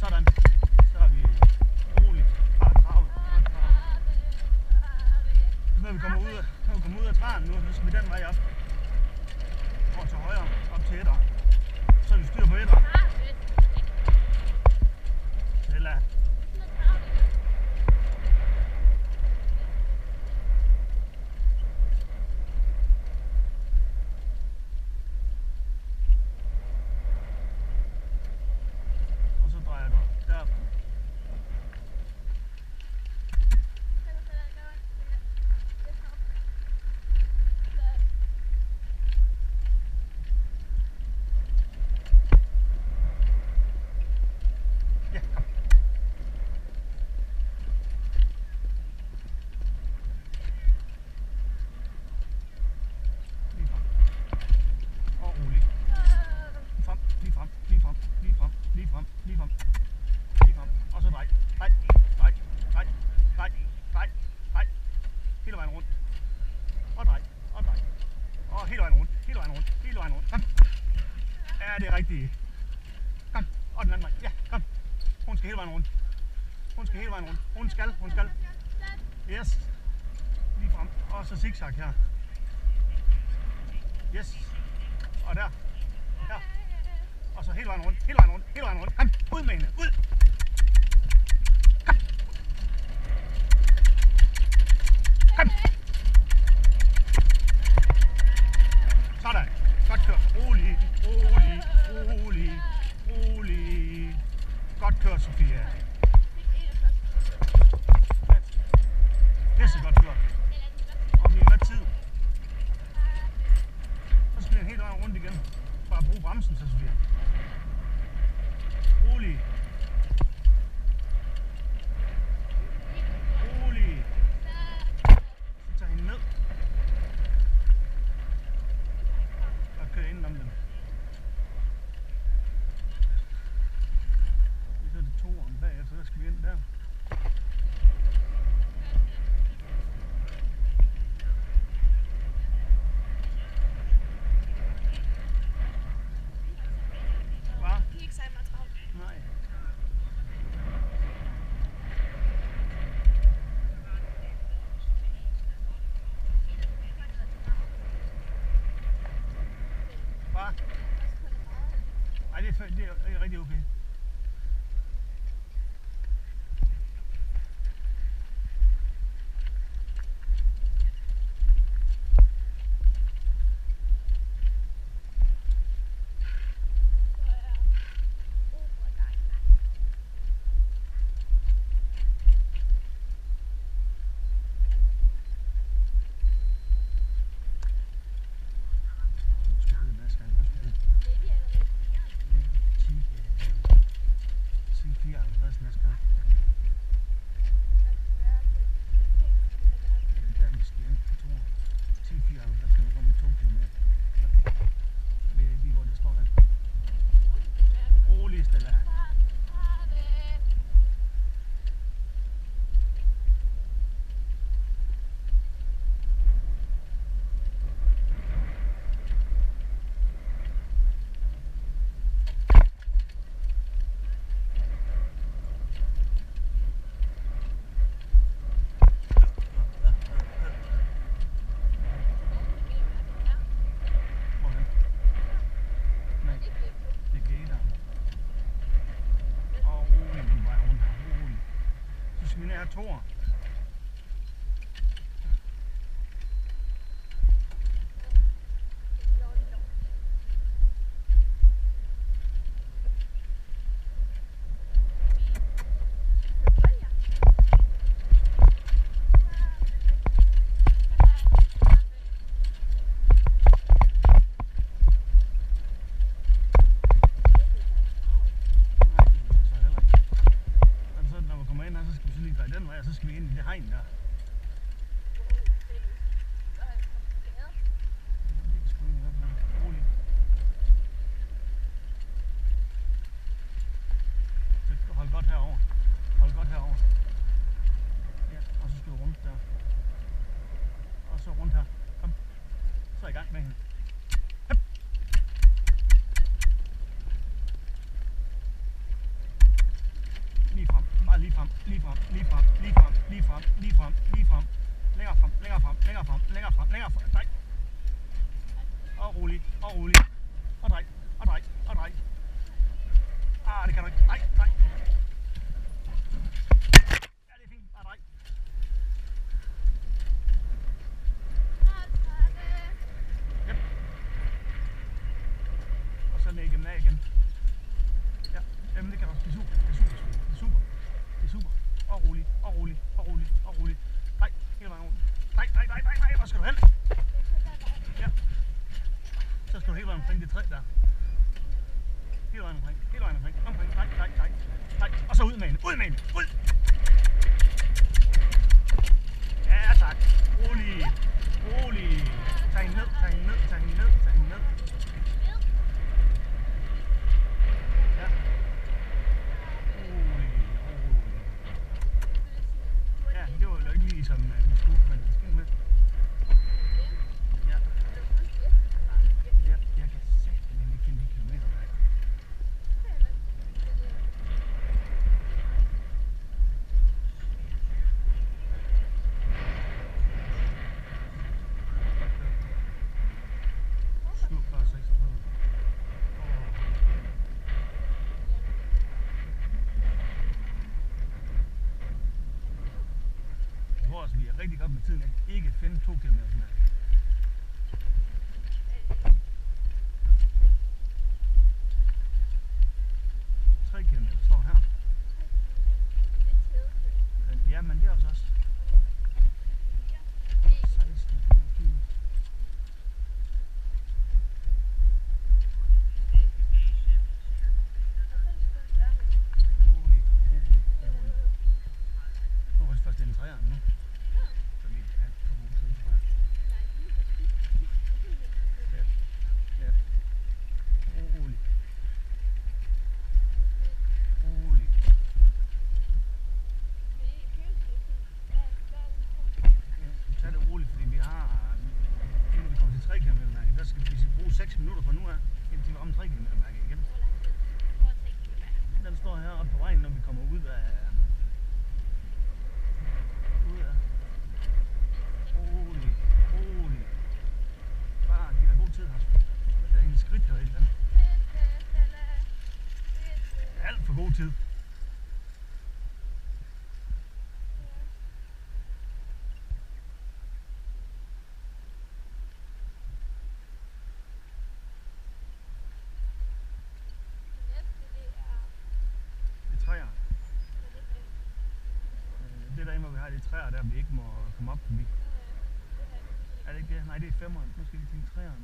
Sådan. Så er vi roligt. Bare travet. Nu er vi kommet ud af træen nu, så skal vi den vej op. Og til højre, op til etter. Så er vi styr på etter. Eller. Og så drejer du derop. Og så drej. Hele vejen rundt. Og drej. Og hele vejen rundt. Kom. Ja, det er rigtigt. Kom. Og den anden vej. Ja, kom. Hun skal hele vejen rundt. Hun skal. Yes. Lige frem. Og så zigzag her. Yes. Og der. Her. Og så hele vejen rundt. Kom, ud med hende. Ud. Kom. Sådan. Godt kørt. Rolig. Godt kørt, Sofia. Pisse godt kørt. Og vi er med tid. Så skal vi helt vejen rundt igen. Bare bruge bremsen, så Sofia. Rolig. Så tager hende ned. Og kører indenom den. Så er det toeren bagefter, så skal vi ind der. Nej, det er rigtig okay. Næste gang. Det er der, vi skal ind på 10-54, der skal vi komme 2 kilometer. Jeg ved ikke lige, hvor det står her. Rolig, Stella. Mine er toer. Så skal vi ind i det hegn der. Hold godt herover. Ja, og så skal du rundt der. Og så rundt her. Kom. Så er i gang med hende. lige frem, lige frem, lige frem, lige frem, lige frem, lige frem. Længere frem, længere frem, længere frem, længere frem, længere frem. Drej. Og rolig, og rolig. Og drej, og drej, og drej. Det kan du ikke. Nej, nej. Ja, det er fint. Bare drej. Yep. Og så ned igennem af igen. Ja, jamen det kan du også. Det er super. Det er super. Det er super. Det er super. Og rolig, og rolig, og rolig, og rolig. Nej, hele vejen rundt. Nej, nej, nej, nej, nej. Hvor skal du hen? Ja. Så skal du hele vejen omkring det træ der. Hele vejen omkring, hele vejen omkring, omkring, nej, nej, nej, nej. Og så ud med hende, ud med hende, ud! Ja tak, rolig, rolig. Tag hende ned, tag hende ned, tag hende ned, tag hende ned. Ja. Rolig, rolig. Ja, det var jo ikke lige som vi skulle, men skal med. Ja. Ja, jeg kan satme ikke kende de kilometer der. Vi er rigtig godt med tiden at ikke finde 2 kilometer mere. 3 kilometer står her. Ja, men det er også 16, 22. Rolig, rolig, rolig. Nu er det først den træerne nu. Så vi er alt for god tid, tror jeg. Ja, ja. Rolig. Rolig. Ja, tag det roligt, fordi vi har, inden vi kommer til 3 km mærke, der skal vi bruge 6 minutter fra nu af, indtil vi er om 3 km mærke igen. Den står heroppe på vejen, når vi kommer ud af rolig, rolig. Bare giv dig god tid, Hasper. Der er en skridt her i den. Alt for god tid. Det er træer. Det der, hvor vi har de træer, der vi ikke må komme op forbi. Er det ikke det? Nej, det er 5'eren. Nu skal vi tænke 3'eren.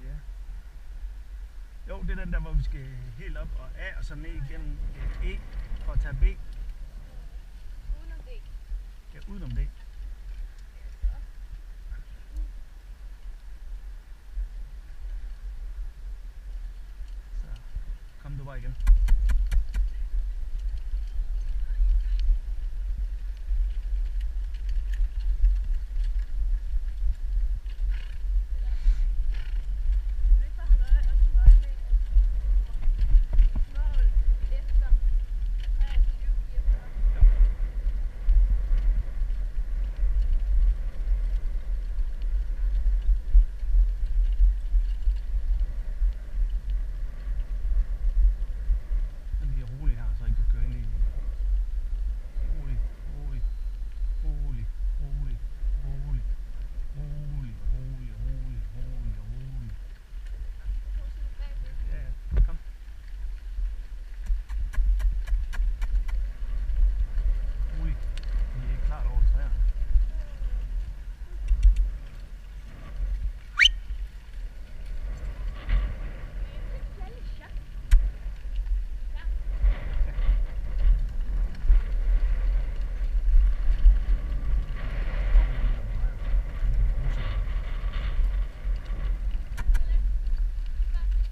Ja. Jo, det er den der, hvor vi skal helt op og af, og så ned igennem et E for at tage B. Udenom D. Ja, udenom D. Så, kom du bare igen.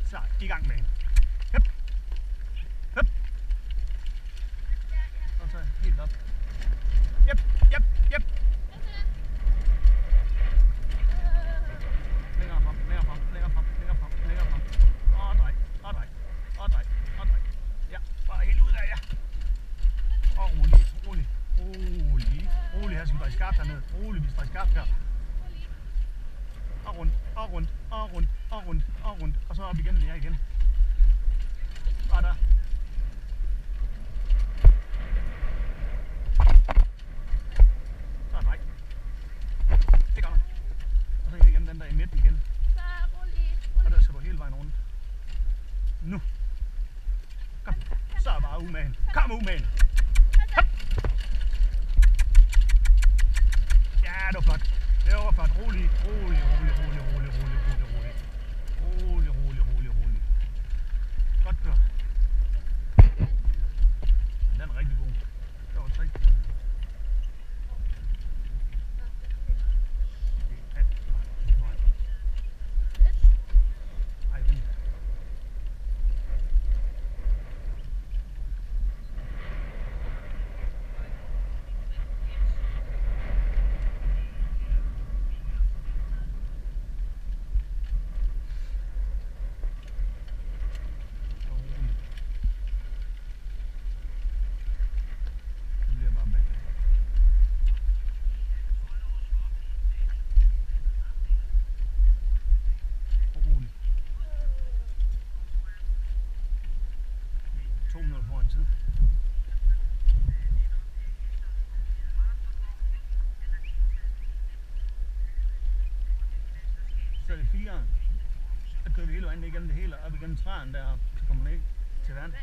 Så, i gang med hende. Høp. Høp. Og så helt op. Jep, jep, jep. Længere frem, længere frem, længere frem, længere frem, længere frem. Og drej, og drej, og drej, og drej. Stræk dig ned. Rolig, vi strækker skarpt her. Og rundt, og rundt, og rundt, og rundt, og rundt. Og så op igen, ja igen. Bare der. Så drej. Det gør man. Og så igen den der i midten igen. Så rolig. Og der skal du hele vejen rundt. Nu. Kom. Så er bare umagen. Kom umagen. Ja, det var flot. Det var flot. Rolig, rolig, rolig, rolig, rolig, rolig, rolig, rolig. Rolig, rolig, rolig, rolig. Godt kørt. Den er rigtig god. Det var 3. Ej, vent. Så er det 4'eren. Der kører vi hele vejen igennem det hele, op igennem træerne deroppe, så kommer man ikke til vand.